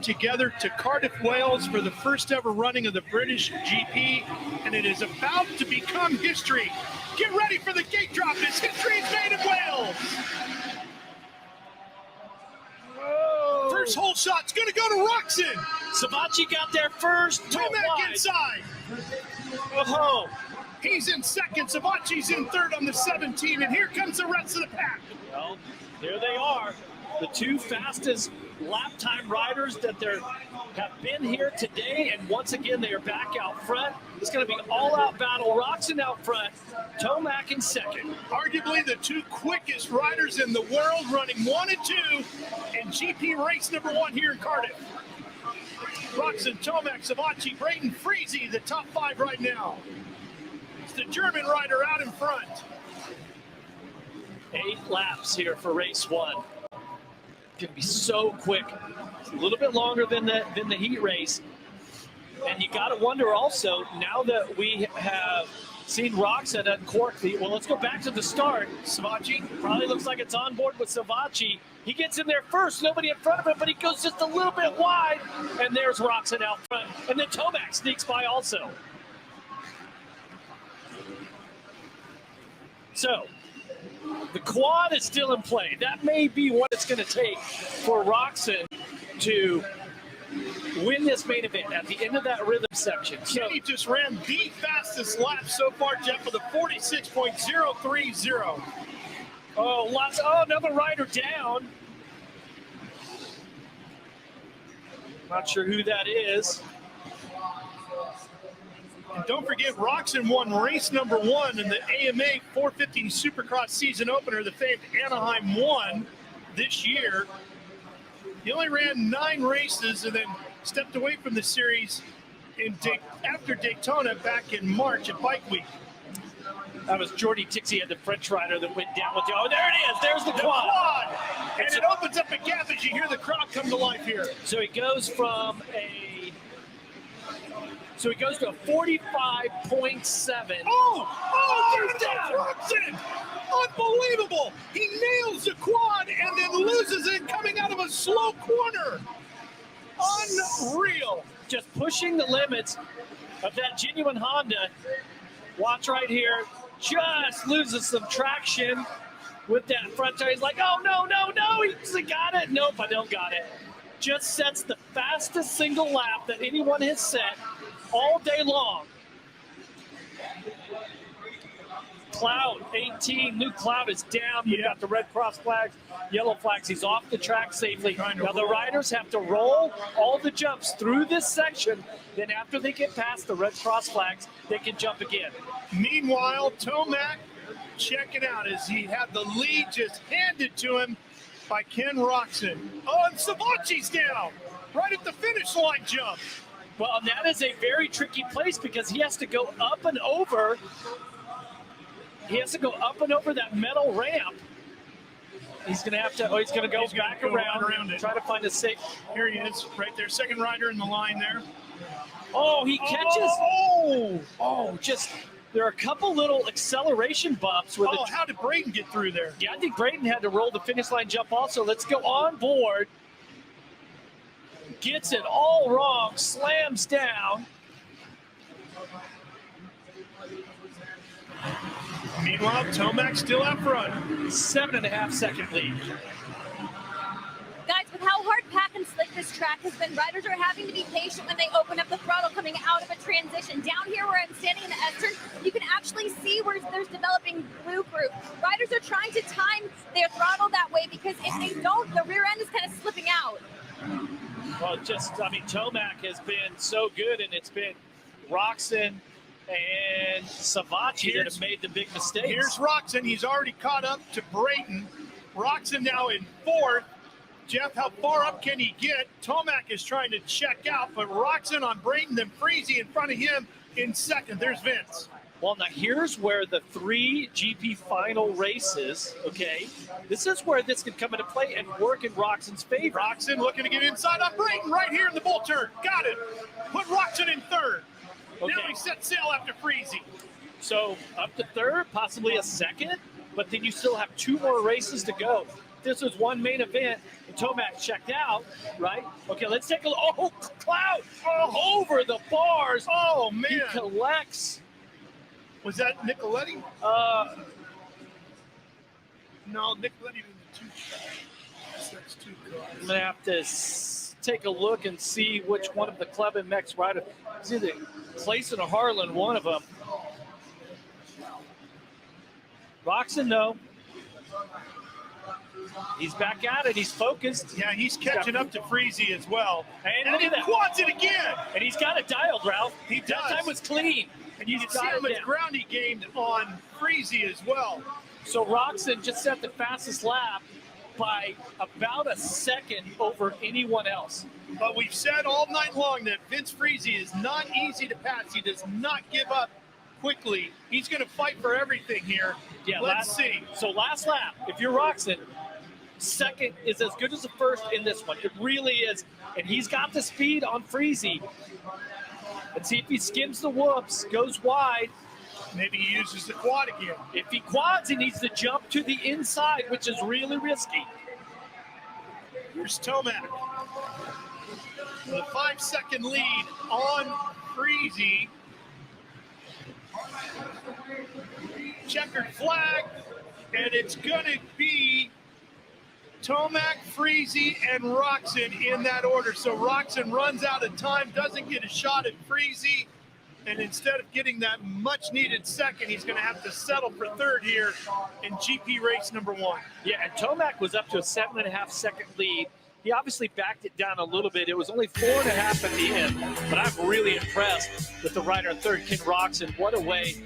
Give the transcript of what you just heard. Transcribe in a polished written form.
Together to Cardiff, Wales for the first ever running of the British GP, and it is about to become history. Get ready for the gate drop as history is made in Wales. Whoa. First hole shot's going to go to Roxon. Tomac got there first. Tomac inside. Oh, he's in second. Savacci's in third on the 17, and here comes the rest of the pack. Well, there they are. The two fastest lap time riders that there have been here today, and once again they are back out front. It's going to be all-out battle. Roxon out front, Tomac in second. Arguably the two quickest riders in the world, running 1 and 2 in GP race number 1 here in Cardiff. Roxon, Tomac, Savacci, Brayton, Freezy, the top 5 right now. It's the German rider out in front. 8 laps here for race 1. Going to be so quick. It's a little bit longer than the heat race. And you got to wonder also, now that we have seen Roxon at Cork, well, let's go back to the start. Savacci probably looks like it's on board with Savacci. He gets in there first, nobody in front of him, but he goes just a little bit wide. And there's Roxon out front. And then Tomac sneaks by also. So, the quad is still in play. That may be what it's going to take for Roxon to win this main event at the end of that rhythm section. So, Kenny just ran the fastest lap so far, Jeff, with a 46.030. Oh, another rider down. Not sure who that is. And don't forget, Roxon won race number 1 in the AMA 450 Supercross season opener, the famed Anaheim 1 this year. He only ran 9 races and then stepped away from the series after Daytona back in March at Bike Week. That was Jordy Tixey, the French rider that went down with the. Oh, there it is. There's the quad. And it opens up a gap as you hear the crowd come to life here. So he goes from So he goes to a 45.7. There's Roxon! Unbelievable! He nails the quad and then loses it coming out of a slow corner. Unreal. Just pushing the limits of that genuine Honda. Watch right here. Just loses some traction with that front tire. He's like, oh, no. He's got it. Nope, I don't got it. Just sets the fastest single lap that anyone has set all day long. Cloud 18, new Cloud is down. You've got the red cross flags, yellow flags. He's off the track safely. Now the riders have to roll all the jumps through this section. Then after they get past the red cross flags, they can jump again. Meanwhile, Tomac, check it out as he had the lead just handed to him by Kenroczen. Oh, and Savacci's down right at the finish line jump. Well, and that is a very tricky place because he has to go up and over. He has to go up and over that metal ramp. He's going to have to. Oh, he's going to go back around it. Try to find a safe. Here he is, right there, second rider in the line there. Oh, he catches. Just there are a couple little acceleration bumps. Where how did Brayton get through there? Yeah, I think Brayton had to roll the finish line jump also. Let's go on board. Gets it all wrong, slams down. Meanwhile, Tomac still out front. 7.5 second lead. Guys, with how hard, packed, and slick this track has been, riders are having to be patient when they open up the throttle coming out of a transition. Down here where I'm standing in the S-turn, you can actually see where there's developing blue group. Riders are trying to time their throttle that way because if they don't, the rear end is kind of slipping out. Well, Tomac has been so good, and it's been Roxon and Savacci that have made the big mistakes. Here's Roxon. He's already caught up to Brayton. Roxon now in 4th. Jeff, how far up can he get? Tomac is trying to check out, but Roxon on Brayton, then Freezy in front of him in 2nd. There's Vince. Well, now here's where the 3 GP final races, okay, this is where this can come into play and work in Roxon's favor. Roxon looking to get inside on Brayton right here in the bull turn. Got it. Put Roxon in 3rd. Okay. Now he set sail after Freezy. So up to 3rd, possibly a 2nd, but then you still have 2 more races to go. this was one main event, and Tomac checked out, right? Okay, let's take a look. Oh, Cloud over the bars. Oh, man. He collects. Was that Nicoletti? No, Nicoletti was the 2 shot. That's 2 cars. I'm going to have to take a look and see which one of the Club MX riders. It's either Clayson or Harlan, one of them. Roczen, no. He's back at it. He's focused. Yeah, he's catching up to Freezy as well. And look look at at that. quads it again. And he's got it dialed, Ralph. He That does. time was clean. And you He's can see how dialed much down. ground he gained on Freezy as well. So Roczen just set the fastest lap by about a second over anyone else. But we've said all night long that Vince Freezy is not easy to pass. He does not give up quickly. He's going to fight for everything here. Yeah, Let's see. So last lap, if you're Roczen, second is as good as the first in this one. It really is. And he's got the speed on Freezy. Let's see if he skims the whoops, goes wide. Maybe he uses the quad again. If he quads, he needs to jump to the inside, which is really risky. Here's Tomac. The 5-second lead on Freezy. Checkered flag, and it's going to be Tomac, Freezy, and Roczen in that order. So Roczen runs out of time, doesn't get a shot at Freezy, and instead of getting that much-needed second, he's going to have to settle for third here in GP race number 1. Yeah, and Tomac was up to a 7.5-second lead. He obviously backed it down a little bit. It was only 4.5 at the end, but I'm really impressed with the rider in third, Kenroczen. What a way